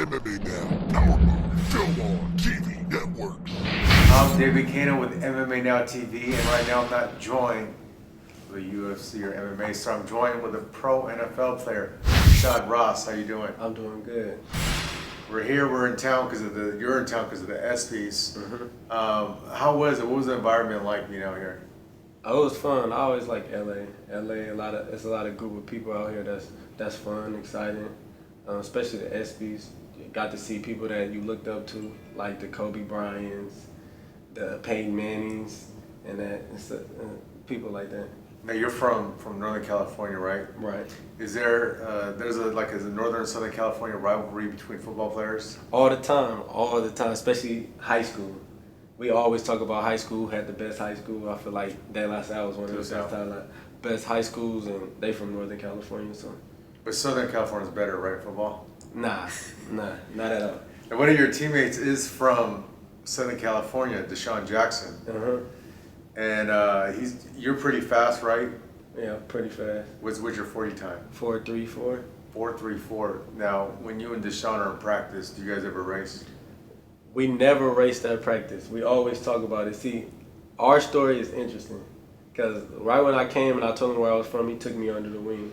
MMA Now, powered by WR TV Network. I'm David Kano with MMA Now TV, and right now I'm not joined with a UFC or MMA star. I'm joined with a pro NFL player, Rashad Ross. How you doing? I'm doing good. We're in town because of you're in town because of the ESPYs. How was it? What was the environment like being out here? Oh, it was fun. I always like LA. It's a lot of group of people out here that's fun, exciting. Especially the ESPYs. You got to see people that you looked up to, like the Kobe Bryants, the Peyton Mannings, and people like that. Now you're from Northern California, right? Right. Is there is a Northern and Southern California rivalry between football players? All the time, especially high school. We always talk about high school, had the best high school. I feel like De La Salle was one of the best high schools, and they from Northern California, so. But Southern California is better, right, football? Nah, not at all. And one of your teammates is from Southern California, Deshaun Jackson. And you're pretty fast, right? Yeah, pretty fast. What's your 40 time? 4.34. 4.34. Now, when you and Deshaun are in practice, do you guys ever race? We never raced at practice. We always talk about it. See, our story is interesting because right when I came and I told him where I was from, he took me under the wing.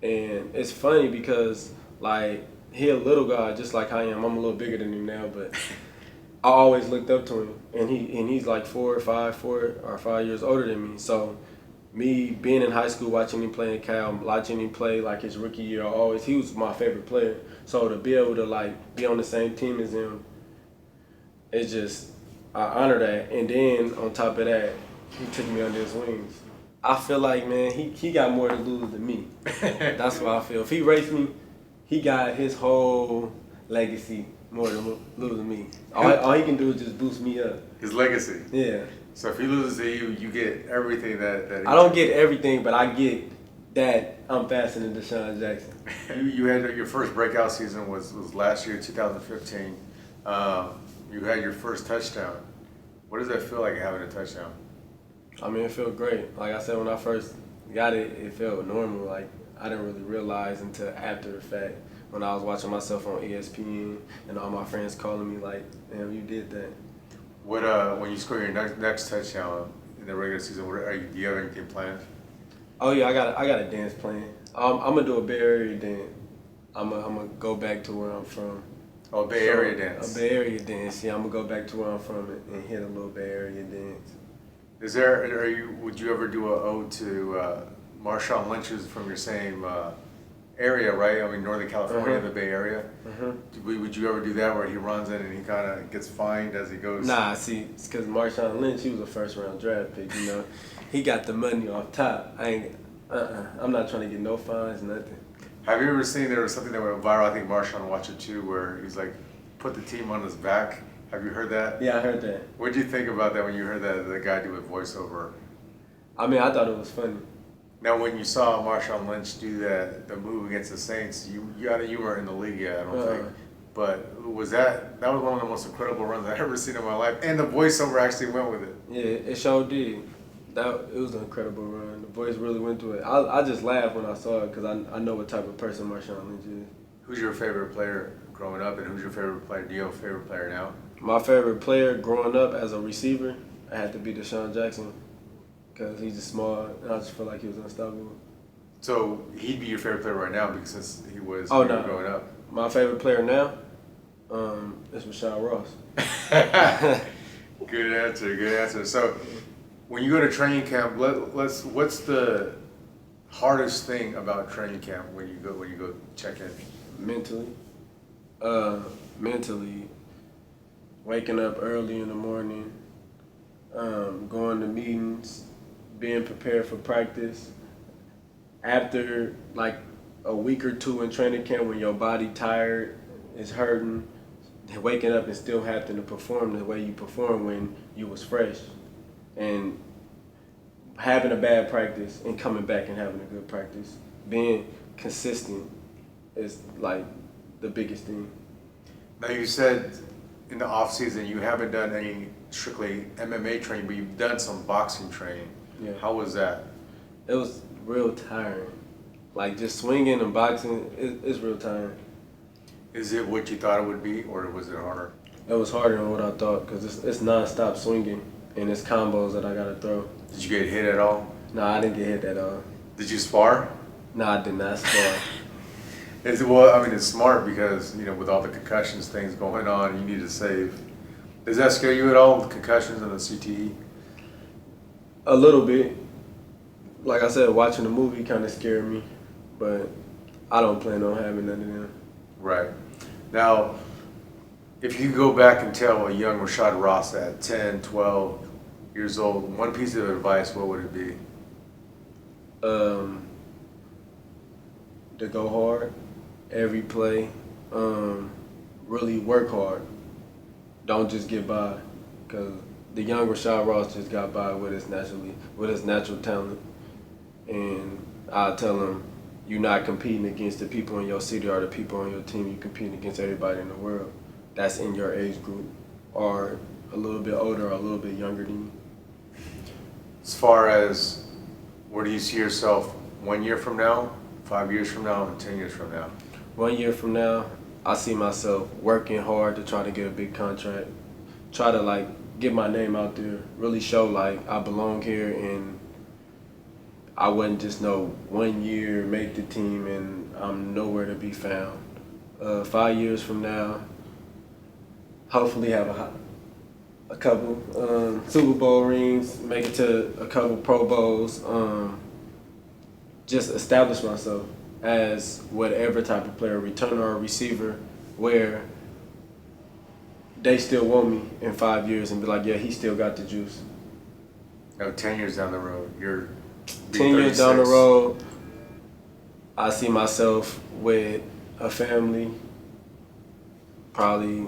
And it's funny because, like, he a little guy just like I am. I'm a little bigger than him now, but I always looked up to him. And he's like 4 or 5 years older than me. So me being in high school, watching him play in Cal, watching him play like his rookie year, he was my favorite player. So to be able to like be on the same team as him, it's just, I honor that. And then on top of that, he took me under his wings. I feel like, man, he got more to lose than me. That's what I feel. If he raced me, he got his whole legacy more than losing me. All he can do is just boost me up. His legacy? Yeah. So if he loses to you, you get everything that I don't get everything, but I get that I'm faster than Deshaun Jackson. You had your first breakout season was last year, 2015. You had your first touchdown. What does that feel like having a touchdown? I mean, it felt great. Like I said, when I first got it, it felt normal. Like, I didn't really realize until after the fact when I was watching myself on ESPN and all my friends calling me like, damn, you did that. When you score your next touchdown in the regular season, do you have anything planned? Oh yeah, I got a dance plan. I'm gonna do a Bay Area dance. I'm gonna go back to where I'm from. Oh, Bay Area dance. A Bay Area dance. Yeah, I'm gonna go back to where I'm from and hit a little Bay Area dance. Would you ever do an ode to Marshawn Lynch, who's from your same area, right? I mean, Northern California, the Bay Area. Would you ever do that where he runs in and he kind of gets fined as he goes? Nah, see, it's because Marshawn Lynch, he was a first-round draft pick. You know, he got the money off top. I'm not trying to get no fines, nothing. Have you ever seen there was something that went viral? I think Marshawn watched it too, where he's like put the team on his back. Have you heard that? Yeah, I heard that. What did you think about that when you heard that the guy do a voiceover? I mean, I thought it was funny. Now, when you saw Marshawn Lynch do the move against the Saints, you weren't in the league yet, I don't think. But that was one of the most incredible runs I've ever seen in my life, and the voiceover actually went with it. Yeah, it sure did. It was an incredible run. The voice really went through it. I just laughed when I saw it because I know what type of person Marshawn Lynch is. Who's your favorite player growing up, and who's your favorite player? Do you have a favorite player now? My favorite player growing up as a receiver, I had to be Deshaun Jackson because he's just small, and I just feel like he was unstoppable. So he'd be your favorite player right now because since he was growing up. My favorite player now is Rashad Ross. Good answer. So when you go to training camp, what's the hardest thing about training camp when you go check in? Mentally, waking up early in the morning, going to meetings, being prepared for practice. After like a week or two in training camp when your body tired, is hurting, waking up and still having to perform the way you perform when you was fresh. And having a bad practice and coming back and having a good practice. Being consistent is like the biggest thing. Now you said in the off season you haven't done any strictly MMA training, but you've done some boxing training. Yeah. How was that? It was real tiring. Like just swinging and boxing, it's real tiring. Is it what you thought it would be, or was it harder? It was harder than what I thought because it's non-stop swinging and it's combos that I gotta throw. Did you get hit at all? Nah, I didn't get hit at all. Did you spar? Nah, I did not spar. Well, I mean, it's smart because, you know, with all the concussions things going on, you need to save. Does that scare you at all, the concussions and the CTE? A little bit. Like I said, watching the movie kind of scared me, but I don't plan on having none of them. Right. Now, if you go back and tell a young Rashad Ross at 10, 12 years old, one piece of advice, what would it be? To go hard, every play, really work hard. Don't just get by, because the young Rashad Ross just got by with his natural talent. And I tell him, you're not competing against the people in your city or the people on your team. You're competing against everybody in the world that's in your age group, or a little bit older or a little bit younger than you. As far as where do you see yourself 1 year from now, 5 years from now, and 10 years from now? 1 year from now, I see myself working hard to try to get a big contract, try to like get my name out there, really show like I belong here, and I wasn't just no 1 year make the team and I'm nowhere to be found. 5 years from now, hopefully have a couple Super Bowl rings, make it to a couple Pro Bowls, just establish myself as whatever type of player, returner or receiver, where they still want me in 5 years and be like, yeah, he still got the juice. No, 10 years down the road, you're 10 years down the road, I see myself with a family, probably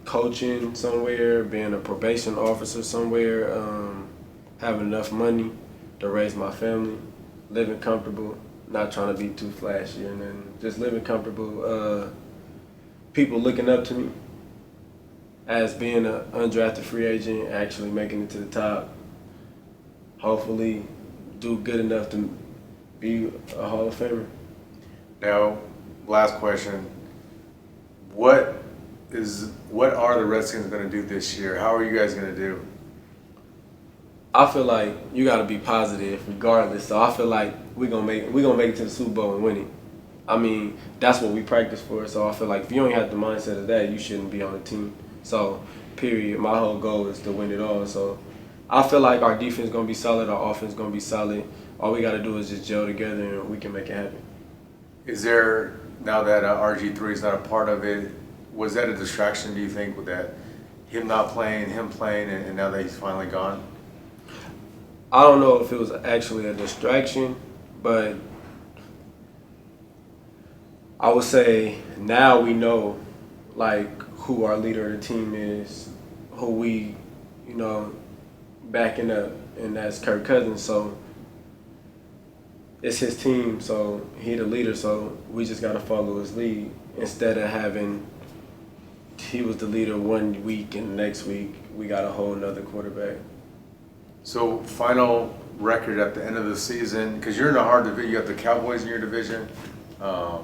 coaching somewhere, being a probation officer somewhere, having enough money to raise my family, living comfortable, not trying to be too flashy, and then just living comfortable. People looking up to me as being an undrafted free agent, actually making it to the top. Hopefully do good enough to be a Hall of Famer. Now, last question. What are the Redskins going to do this year? How are you guys going to do? I feel like you got to be positive regardless. So I feel like we're gonna make it to the Super Bowl and win it. I mean, that's what we practice for. So I feel like if you don't have the mindset of that, you shouldn't be on the team. So, period. My whole goal is to win it all. So I feel like our defense is gonna be solid, our offense is gonna be solid. All we got to do is just gel together and we can make it happen. Is there, now that RG3 is not a part of it, was that a distraction, do you think, with that, him not playing, him playing, and now that he's finally gone? I don't know if it was actually a distraction, but I would say now we know like who our leader of the team is, who we, backing up, and that's Kirk Cousins. So it's his team, so he the leader, so we just gotta follow his lead instead of having he was the leader 1 week and next week we got a whole nother quarterback. So, final record at the end of the season, because you're in a hard division. You got the Cowboys in your division, the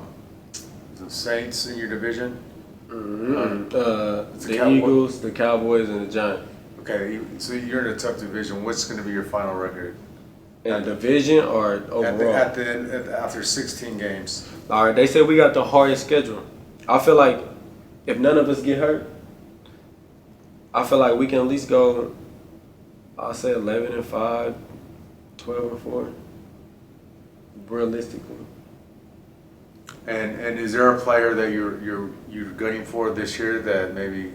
Saints in your division. The Eagles, the Cowboys, and the Giants. Okay, so you're in a tough division. What's going to be your final record? In a division or overall? After 16 games. All right, they said we got the hardest schedule. I feel like if none of us get hurt, I feel like we can at least go, I'll say 11-5, 12-4, realistically. And is there a player that you're gunning for this year that maybe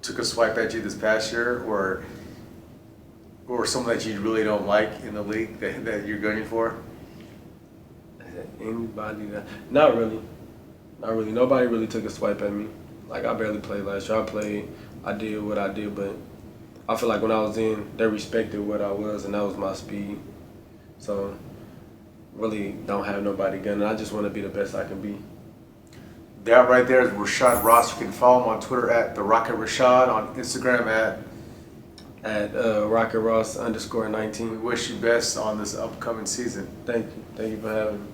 took a swipe at you this past year, or someone that you really don't like in the league that you're gunning for? Anybody that? Not really. Nobody really took a swipe at me. Like, I barely played last year. I did what I did, but I feel like when I was in, they respected what I was, and that was my speed. So, really don't have nobody gunning. I just want to be the best I can be. That right there is Rashad Ross. You can follow him on Twitter at The Rocket Rashad, on Instagram at Rocket Ross _19. We wish you best on this upcoming season. Thank you. Thank you for having me.